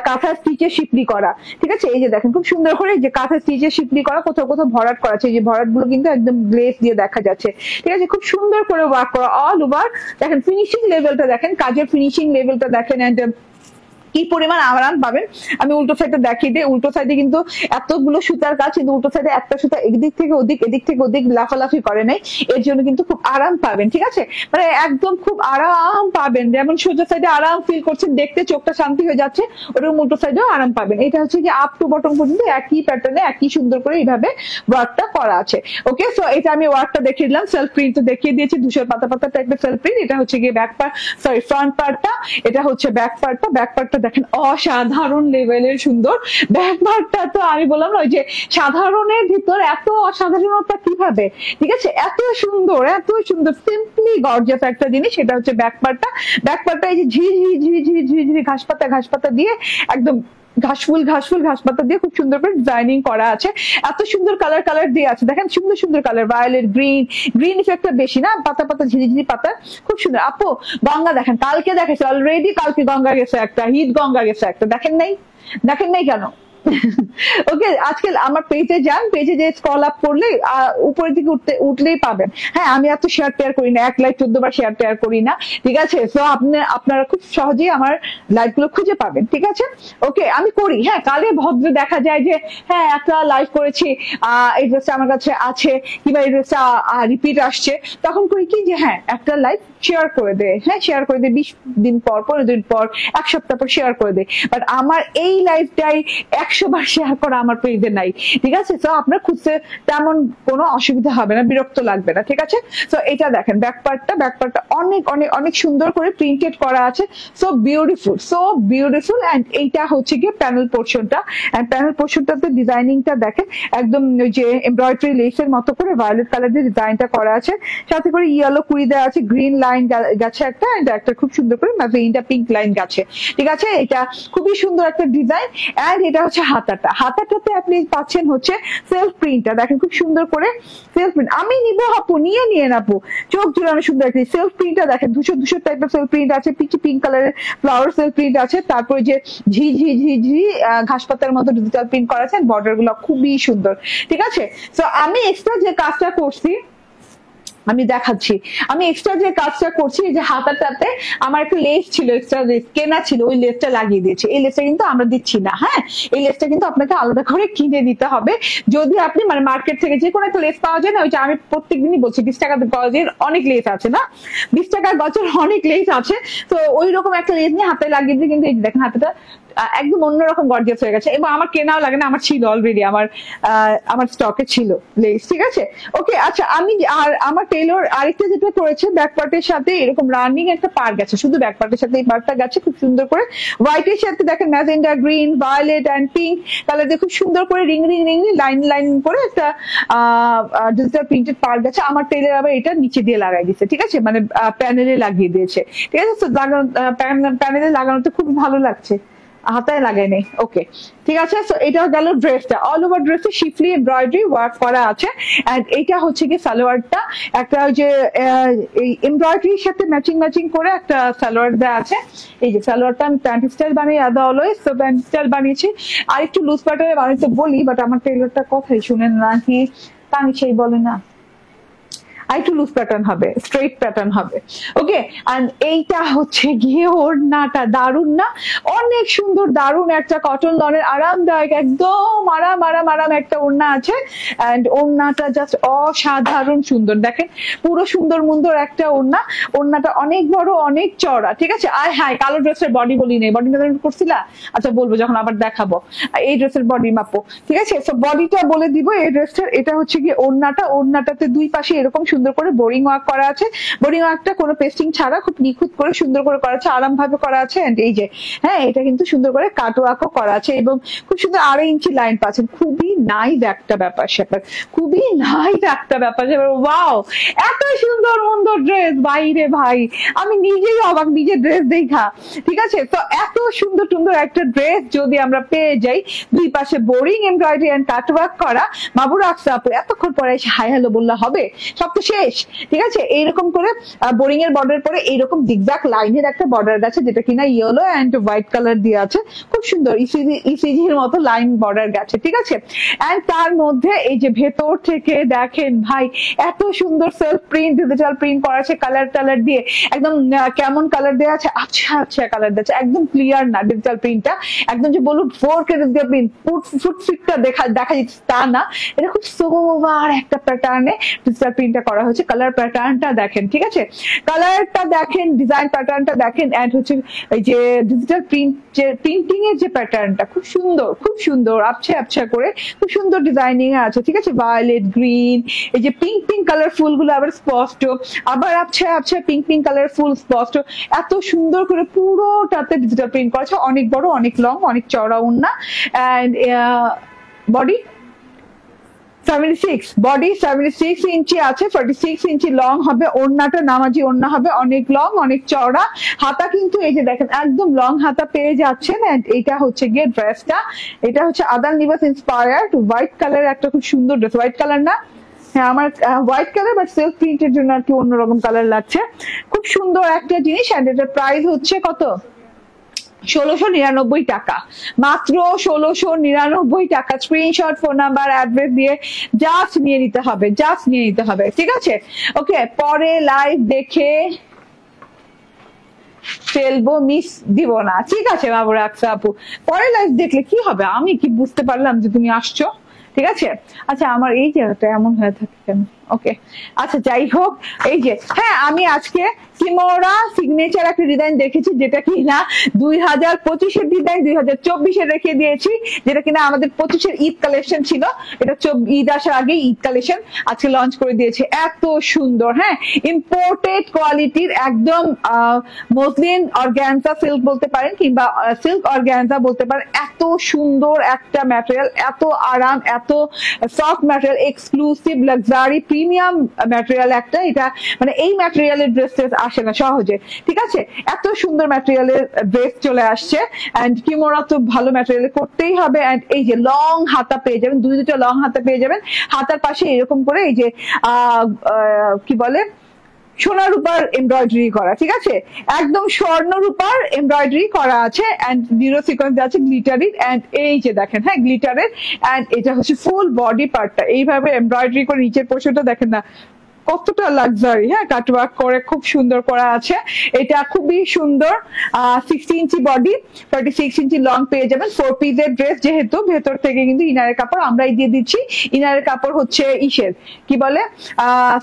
কাঁথা স্টিচে শিফলি করা, ঠিক আছে? এই যে দেখেন খুব সুন্দর করে যে কাঁথা স্টিচে শিফলি করা, কোথাও কোথাও ভরাট করা আছে। এই যে ভরাট গুলো কিন্তু একদম গ্লেজ দিয়ে দেখা যাচ্ছে, ঠিক আছে? খুব সুন্দর করে ওয়ার্ক করা অল ওভার। দেখেন ফিনিশিং লেভেলটা দেখেন, কাজের ফিনিশিং লেভেলটা দেখেন এন্ড কি পরিমাণ আরাম পাবেন। আমি উল্টো সাইডটা দেখিয়ে দিই। উল্টো সাইডে কিন্তু এতগুলো সুতার কাজ, কিন্তু উল্টো সাইডে একটা সুতা এদিক থেকে ওদিক এদিক থেকে ওদিক লাফালাফি করে নাই, এর জন্য কিন্তু খুব আরাম পাবেন, ঠিক আছে? মানে একদম খুব আরাম পাবেন। যেমন সোজা সাইডে আরাম ফিল করছেন, দেখতে চোখটা শান্তি হয়ে যাচ্ছে, ওরকম উল্টো সাইডেও আরাম পাবেন। এটা হচ্ছে কি আপ টু বটম পর্যন্ত একই প্যাটার্নে একই সুন্দর করে এইভাবে ওয়ার্কটা করা আছে। ওকে সো এটা আমি ওয়ার্কটা দেখিয়ে দিলাম, সেলফ প্রিন্টটা দেখিয়ে দিয়েছি, ধূসর পাতা পাতা টাইপের সেলফ প্রিন্ট। এটা হচ্ছে গিয়ে ব্যাক পার্ট, সরি ফ্রন্ট পার্টটা, এটা হচ্ছে ব্যাক পার্টটা। ব্যাক পার্টটা দেখেন অসাধারণ লেভেলের সুন্দর। ব্যাক পার্টটা তো আমি বললাম না, ওই যে সাধারণের ভিতর এত অসাধারণতা কিভাবে, ঠিক আছে, এত সুন্দর সিম্পলি গর্জিয়াস একটা জিনিস। সেটা হচ্ছে ব্যাক পার্টটা। ব্যাক পার্টটা এই যে ঝিরি ঘাস পাতা দিয়ে একদম ঘাস পাতা দিয়ে খুব সুন্দর করে ডিজাইনিং করা আছে। এত সুন্দর কালার দিয়ে আছে, দেখেন সুন্দর কালার, ভায়োলেট, গ্রিন ইফেক্টটা বেশি না, পাতা ঝিরি পাতা, খুব সুন্দর। আপু গঙ্গা দেখেন, কালকে দেখেছে অলরেডি, কালকে গঙ্গা গেছে একটা, হিট গঙ্গা গেছে একটা, দেখেন নাই কেন? ওকে, আজকে আমার পেজে যান, পেজে যে স্ক্রল আপ করলে উপরের দিকে উঠলেই পাবেন। হ্যাঁ, আমি এত শেয়ার টেয়ার করি না, 1 লাইভ 14 বার শেয়ার টেয়ার করি না, ঠিক আছে? তো আপনারা খুব সহজেই আমার লাইভ গুলো খুঁজে পাবেন, ঠিক আছে? ওকে, আমি করি। হ্যাঁ, কালে ভদ্র দেখা যায় যে হ্যাঁ একটা লাইভ করেছি, এই ড্রেসটা আমার কাছে আছে, কিংবা এই ড্রেসটা রিপিট আসছে, তখন করি কি যে হ্যাঁ একটা লাইভ শেয়ার করে দে, হ্যাঁ শেয়ার করে দে 20 দিন পর, 15 দিন পর, 1 সপ্তাহ পর শেয়ার করে দে। বাট আমার এই লাইভটাই 100 বার শেয়ার করা আমার পেজে নাই, ঠিক আছে? তো আপনার খুঁজতে তেমন কোনো অসুবিধা হবে না, বিরক্ত লাগবে না, ঠিক আছে? তো এটা দেখেন ব্যাক পার্টটা অনেক সুন্দর করে প্রিন্টেড করা আছে, সো বিউটিফুল। এন্ড এইটা হচ্ছে গিয়ে প্যানেল পোর্শনটা, এন্ড প্যানেল পোর্শনটাতে ডিজাইনিংটা দেখেন একদম ওই যে এমব্রয়ডারি লেসের মতো করে ভায়োলেট কালার দিয়ে ডিজাইনটা করা আছে, সাথে করে ইয়েলো কুড়ি দেওয়া আছে, গ্রিন লাইন গেছে একটা, এন্ড একটা খুব সুন্দর করে ম্যাজেন্টা পিঙ্ক লাইন গেছে, ঠিক আছে? এটা খুবই সুন্দর একটা ডিজাইন। এন্ড এটা হচ্ছে হাতাটাতে আপনি পাচ্ছেন হচ্ছে সেলফ প্রিন্টটা, দেখেন খুব সুন্দর করে সেলফ প্রিন্ট। আমি নিব আপু, নিয়ে আপু, চোখ জুড়ানো সুন্দর একটা সেলফ প্রিন্টটা দেখেন, দুশো টাইপের সেলফ প্রিন্ট আছে, পিঙ্ক কালারের ফ্লাওয়ার সেলফ প্রিন্ট আছে, তারপরে যে ঝি ঘাস পাতার মতো ডিজিটাল প্রিন্ট করা আছে, বর্ডার গুলো খুবই সুন্দর, ঠিক আছে? তো আমি এক্সট্রা যে কাজটা করছি আমি দেখাচ্ছি, আমি এক্সট্রা যে কাজটা করছি, এই যে হাতাটাতে আমার একটা লেস ছিল, এক্সট্রা লেস কেনা ছিল, ওই লেসটা লাগিয়ে দিয়েছি। এই লেসটা কিন্তু আমরা দিচ্ছি না, হ্যাঁ, এই লেসটা কিন্তু আপনাকে আলাদা করে কিনে নিতে হবে। যদি আপনি মানে মার্কেট থেকে যে কোনো একটা লেস পাওয়া যায় না, ওইটা আমি প্রত্যেকদিনই বলছি, 20 টাকা গজের অনেক লেস আছে না, 20 টাকা গজের অনেক লেস আছে, তো ওই রকম একটা লেস নিয়ে হাতে লাগিয়ে দিয়ে কিন্তু এই দেখেন হাতটা একদম অন্যরকম গর্জিয়াস হয়ে গেছে। এবং আমার কেনাও লাগে না, আমার ছিল অলরেডি, আমার স্টকে ছিল লেস, ঠিক আছে? ওকে, আচ্ছা, আমি আর আমার টেলর আরেকটা যেটা করেছে, ব্যাক পার্টের সাথে এরকম রানিং একটা পার গেছে, শুধু ব্যাক পার্টের সাথে এই পার্টটা গেছে খুব সুন্দর করে, হোয়াইটের সাথে দেখেন magenta, green, violet and pink colour দিয়ে খুব সুন্দর করে রিং লাইন করে একটা ডিজিটাল প্রিন্টেড পার গেছে। আমার টেলর আবার এটা নিচে দিয়ে লাগাই দিয়েছে, ঠিক আছে, মানে প্যানেলে লাগিয়ে দিয়েছে, ঠিক আছে? তো প্যানেলে লাগানোতে খুব ভালো লাগছে, হাতায় লাগাই নেই। ওকে, ঠিক আছে? সো এটা গেল ড্রেসটা, অল ওভার ড্রেসে শিফলি এমব্রয়ডারি ওয়ার্ক করা আছে। এন্ড এইটা হচ্ছে কি সালোয়ারটা, একটা ওই যে এই এমব্রয়ডারির সাথে ম্যাচিং করে একটা সালোয়ার দেওয়া আছে। এই যে সালোয়ারটা আমি প্যান্ট স্টাইল বানিয়ে অলওয়েজ তো প্যান্ট স্টাইল বানিয়েছি, আর একটু লুজ প্যাটার্নে বানাইতে বলি, বাট আমার টেলরটা কথাই শুনেন না, কি তা আমি সেই বলে না, একটু লুজ প্যাটার্ন হবে, স্ট্রেট প্যাটার্ন হবে। ওকে, আর এইটা হচ্ছে গিয়ে ওড়নাটা, দারুন না? অনেক সুন্দর, দারুন একটা কটন লনের আরামদায়ক, একদম আরাম একটা ওড়না আছে। এন্ড ওড়নাটা জাস্ট অসাধারণ সুন্দর, দেখেন পুরো সুন্দর একটা ওড়নাটা অনেক বড়, অনেক চড়া, ঠিক আছে? হাই কালো ড্রেসের বডি বলি নেই, বডি মেজারমেন্ট করছিলা? আচ্ছা, বলবো যখন আবার দেখাবো এই ড্রেসের বডি মাপো, ঠিক আছে? সো বডিটা বলে দিব এই ড্রেসটার। এটা হচ্ছে গিয়ে ওড়নাটাতে দুই পাশে এরকম সুন্দর করে বোরিং ওয়ার্ক করা আছে, বোরিং ওয়ার্কটা কোনো পেস্টিং ছাড়া খুব নিখুঁত করে সুন্দর করে করা আছে, আরাম ভাবে করা আছে। এন্ড এই যে হ্যাঁ, এটা কিন্তু সুন্দর করে কাট ওয়ার্কও করা আছে, এবং খুব সুন্দর 2.5 ইঞ্চি লাইন পাচ্ছেন, খুবই নাইস একটা ব্যাপার স্যাপার, ওয়াও, এত সুন্দর ড্রেস, বাইরে ভাই আমি নিজেই অবাক নিজের ড্রেস দেখা, ঠিক আছে? তো এত সুন্দর একটা ড্রেস যদি আমরা পেয়ে যাই, দুই পাশে boring embroidery and cut work করা, মাবুর আকসা আপু এতক্ষণ পরে এসে হাই হ্যালো বললে হবে? সব তো শেষ, ঠিক আছে? এইরকম করে বোরিং এর বর্ডার পরে এইরকম জিগজ্যাগ লাইনের একটা বর্ডার গেছে, যেটা কিনা ইয়েলো এন্ড হোয়াইট কালার দিয়ে আছে, খুব সুন্দর ইসিজির মতো লাইন বর্ডার গেছে, ঠিক আছে? এন্ড তার মধ্যে এই যে ভেতর থেকে দেখেন ভাই, এত সুন্দর সেলফ প্রিন্ট, ডিজিটাল প্রিন্ট করা আছে, কালার দিয়ে একদম কেমন কালার দেওয়া আছে, আচ্ছা কালার দেওয়া আছে, একদম ক্লিয়ার না ডিজিটাল প্রিন্টটা, একদম যে বলুন 4K ডিজিটাল প্রিন্ট ফুটফিটটা দেখা যাচ্ছে তা না, এটা খুব সোবার একটা প্যাটার্নে ডিজিটাল প্রিন্টটা করা করা হয়েছে। কালার প্যাটার্নটা দেখেন, ঠিক আছে, কালারটা দেখেন, ডিজাইন প্যাটার্নটা দেখেন, এন্ড হচ্ছে এই যে ডিজিটাল প্রিন্টিং এর যে প্যাটার্নটা খুব সুন্দর, খুব সুন্দর, আবছা আবছা করে খুব সুন্দর ডিজাইনিং আছে, ঠিক আছে, ভায়োলেট, গ্রিন, এই যে পিঙ্ক পিঙ্ক কালার ফুলগুলো আবার স্পষ্ট, আবার আবছা আবছা পিঙ্ক পিঙ্ক কালার ফুল স্পষ্ট, এত সুন্দর করে পুরোটাতে ডিজিটাল প্রিন্ট করা আছে। অনেক বড়, অনেক লং, অনেক চওড়া ওড়না, এন্ড বডি 76, বডি 76 ইঞ্চি আছে, 46 ইঞ্চি লং হবে, ওড়নাটা নামাজি ওড়না হবে, অনেক লং, অনেক চওড়া। হাতা কিন্তু এই যে দেখেন একদম লং হাতা পেয়ে যাচ্ছেন। এন্ড এটা হচ্ছে গিয়ে ড্রেসটা, এটা হচ্ছে আদান লিবাস ইন্সপায়ার্ড হোয়াইট কালার, একটা খুব সুন্দর ড্রেস, হোয়াইট কালার না, হ্যাঁ আমার হোয়াইট কালার, বাট সেলফ প্রিন্টের জন্য আর কি অন্যরকম কালার লাগছে। খুব সুন্দর একটা জিনিস। এন্ড এটার প্রাইস হচ্ছে কত? 1699 টাকা, মাত্র 1699 টাকা। স্ক্রিনশট, ফোন নাম্বার, অ্যাড্রেস দিয়ে জাস্ট নিয়ে নিতে হবে, জাস্ট নিয়ে নিতে হবে, ঠিক আছে। ওকে, পরে লাইভ দেখে ফেলবো, মিস দিব না, ঠিক আছে বাবু রাখছে আপু। পরে লাইভ দেখলে কি হবে, আমি কি বুঝতে পারলাম যে তুমি আসছো, ঠিক আছে। আচ্ছা আমার এই জায়গাটা এমন হয়ে থাকে কেন? ওকে, আচ্ছা যাই হোক, এই যে হ্যাঁ আমি আজকে কিমোরা সিগনেচার একটা ডিজাইন দেখেছি, যেটা কিনা 2025-এর ডিজাইন 2024-এ রেখে দিয়েছি, যেটা কিনা আমাদের 25-এর ঈদ কালেকশন ছিল। এটা ঈদ আসার আগে ঈদ কালেকশন আজকে লঞ্চ করে দিয়েছে। এত সুন্দর, হ্যাঁ ইম্পোর্টেড কোয়ালিটির, একদম মসলিন অর্গানজা সিল্ক বলতে পারেন, কিংবা সিল্ক অর্গানজা বলতে পারেন। এত সুন্দর একটা ম্যাটেরিয়াল, এত আরাম, এত soft material, exclusive luxury premium material একটা। এটা মানে এই ম্যাটেরিয়ালের ড্রেস আসে না সহজে, ঠিক আছে। এত সুন্দর ম্যাটেরিয়ালের ড্রেস চলে আসছে। এন্ড কিমোরা তো ভালো ম্যাটেরিয়াল করতেই হবে। এন্ড এই যে লং হাতা পেয়ে যাবেন, দুটো লং হাতা পেয়ে যাবেন। হাতার পাশে এরকম করে এই যে কি বলে সোনা রূপার এমব্রয়ডারি করা, ঠিক আছে, একদম স্বর্ণ রূপার এমব্রয়ডারি করা আছে। এন্ড জিরো সিকোয়েন্স আছে গ্লিটারির, এন্ড এই যে দেখেন হ্যাঁ গ্লিটারের। এন্ড এটা হচ্ছে ফুল বডি পার্টটা এইভাবে এমব্রয়ডারি করে, নিচের পোর্শনটা দেখেন না কতটা লাক্সারি, হ্যাঁ কাটওয়ার্ক করে খুব সুন্দর করা আছে। এটা খুবই সুন্দর। 60 ইঞ্চি বডি, 46 ইঞ্চি লং পেয়ে যাবেন। 4 পিসের ড্রেস, যেহেতু ভেতর থেকে কিন্তু ইনারের কাপড় আমরাই দিয়ে দিচ্ছি। ইনারের কাপড় হচ্ছে ইসের কি বলে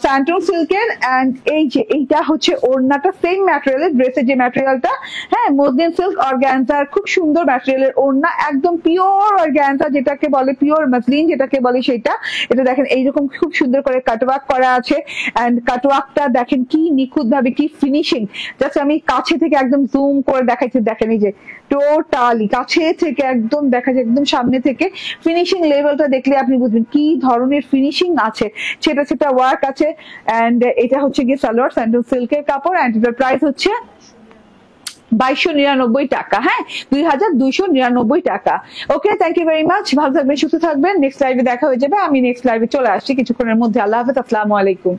স্যান্টন সিল্কের। এন্ড এই যে এইটা হচ্ছে ওড়নাটা, সেম ম্যাটেরিয়ালের, ড্রেসের যে ম্যাটেরিয়ালটা, হ্যাঁ মসলিন সিল্ক অর্গানজার খুব সুন্দর ম্যাটেরিয়ালের ওড়না, একদম পিওর অর্গানজা যেটাকে বলে, পিওর মসলিন যেটাকে বলে সেটা। এটা দেখেন এইরকম খুব সুন্দর করে কাটওয়ার্ক করা আছে। এন্ড কাটওয়ার্কটা দেখেন কি নিখুঁত ভাবে, কি ফিনিশিং। জাস্ট আমি কাছে থেকে একদম জুম করে দেখাচ্ছি, দেখেন এই যে টোটালি কাছে থেকে একদম দেখা যায়, একদম সামনে থেকে ফিনিশিং লেভেলটা দেখলে আপনি বুঝবেন কি ধরনের ফিনিশিং আছে। ছেটা ছেটা ওয়ার্ক আছে। এন্ড এটা হচ্ছে গিয়ে সালোয়ার, স্যান্ডেল সিল্কের কাপড়। এন্ড এটার প্রাইস হচ্ছে 2299 টাকা, হ্যাঁ 2299 টাকা। ওকে, থ্যাংক ইউ ভেরি মাচ, ভালো থাকবেন, সুস্থ থাকবেন। নেক্সট লাইভে দেখা হয়ে যাবে, আমি নেক্সট লাইভে চলে আসছি কিছুক্ষণের মধ্যে। আল্লাহ হাফেজ, আসসালামু আলাইকুম।